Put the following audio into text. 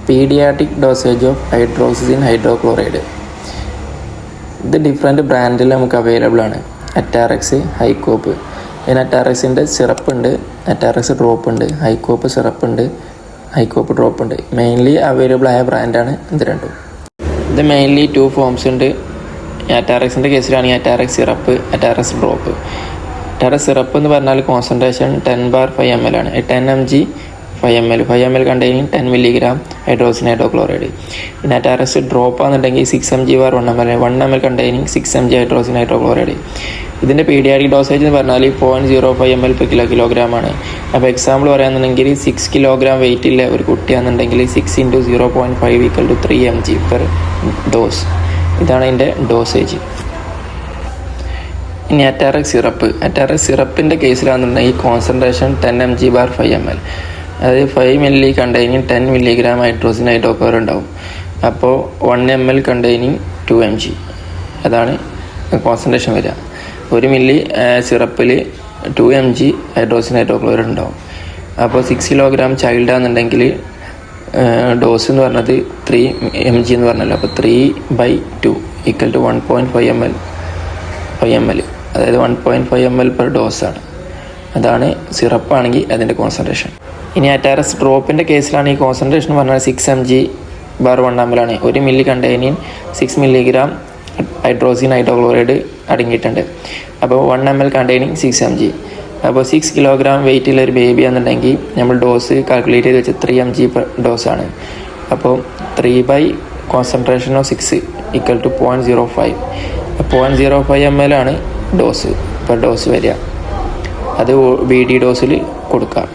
Paediatric dosage of hydroxyzine hydrochloride. ഇത് different ബ്രാൻഡിൽ നമുക്ക് അവൈലബിൾ ആണ്. അറ്റാറക്സ്, ഹൈക്കോപ്പ്. പിന്നെ അറ്റാറക്സിൻ്റെ സിറപ്പ് ഉണ്ട്, അറ്റാറക്സ് ഡ്രോപ്പ് ഉണ്ട്, ഹൈക്കോപ്പ് സിറപ്പ് ഉണ്ട്, ഹൈക്കോപ്പ് ഡ്രോപ്പ് ഉണ്ട്. മെയിൻലി അവൈലബിൾ ആയ ബ്രാൻഡാണ് ഇത് രണ്ടും. ഇത് മെയിൻലി 2 ഫോംസ് ഉണ്ട്. അറ്റാറക്സിൻ്റെ കേസിലാണെങ്കിൽ അറ്റാറക്സ് സിറപ്പ്, അറ്റാറക്സ് ഡ്രോപ്പ്. അറ്റാറക്സ് സിറപ്പ് എന്ന് പറഞ്ഞാൽ കോൺസെൻട്രേഷൻ 10/5 ml ആണ്. 10 mg 5 ml. 5 ml containing 10 mg hydroxyzine hydrochloride. പിന്നെ അറ്റാറക്സ് ഡ്രോപ്പ് ആണെന്നുണ്ടെങ്കിൽ 6 mg/1 ml. 1 ml containing 6 mg hydroxyzine hydrochloride. ഇതിൻ്റെ പീഡിയാട്രിക് ഡോസേജ് എന്ന് പറഞ്ഞാൽ 0.05 ml/kg ആണ്. അപ്പോൾ എക്സാമ്പിൾ പറയുകയാണെന്നുണ്ടെങ്കിൽ 6 kg വെയിറ്റുള്ള ഒരു കുട്ടിയാണെന്നുണ്ടെങ്കിൽ 6 × 0.5 = 3 mg/. ഡോസ്. ഇതാണ് ഇതിൻ്റെ ഡോസേജ്. ഇനി അറ്റാറക്സ് സിറപ്പ്. അറ്റാറക്സ് സിറപ്പിൻ്റെ കേസിലാണെന്നുണ്ടെങ്കിൽ കോൺസെൻട്രേഷൻ 10 mg/5 ml. അതായത് 5 ml containing 10 mg hydroxyzine hydrochloride ഉണ്ടാവും. അപ്പോൾ 1 ml കണ്ടെയ്നിങ് 2 mg. അതാണ് കോൺസെൻട്രേഷൻ വരിക. 1 ml സിറപ്പിൽ 2 mg ഹൈഡ്രോക്സിൻ ഹൈഡ്രോക്ലോറൈഡ് ഉണ്ടാവും. അപ്പോൾ 6 kg ചൈൽഡ് ആണെന്നുണ്ടെങ്കിൽ ഡോസ് എന്ന് പറഞ്ഞത് 3 mg എന്ന് പറഞ്ഞല്ലോ. അപ്പോൾ 3/2 = 1.5 ml. 5 ml, അതായത് 1.5 ml/. ഡോസാണ്. അതാണ് സിറപ്പാണെങ്കിൽ അതിൻ്റെ കോൺസെൻട്രേഷൻ. ഇനി അറ്റാറക്സ് ഡ്രോപ്പിൻ്റെ കേസിലാണ് ഈ കോൺസെൻട്രേഷൻ പറഞ്ഞാൽ 6 mg/1 ml ആണ്. 1 ml containing 6 mg hydroxyzine hydrochloride അടങ്ങിയിട്ടുണ്ട്. അപ്പോൾ 1 ml കണ്ടെയ്നിങ് 6 mg. അപ്പോൾ 6 kg വെയിറ്റുള്ള ഒരു ബേബി ആണെന്നുണ്ടെങ്കിൽ നമ്മൾ ഡോസ് കാൽക്കുലേറ്റ് ചെയ്ത് വെച്ച് 3 mg ഡോസാണ്. അപ്പോൾ 3 കോൺസെൻട്രേഷൻ ഓഫ് 6 = 0.05. 0.05 ml ആണ് ഡോസ് പെർ ഡോസ് വരിക. അത് BD ഡോസിൽ കൊടുക്കാം.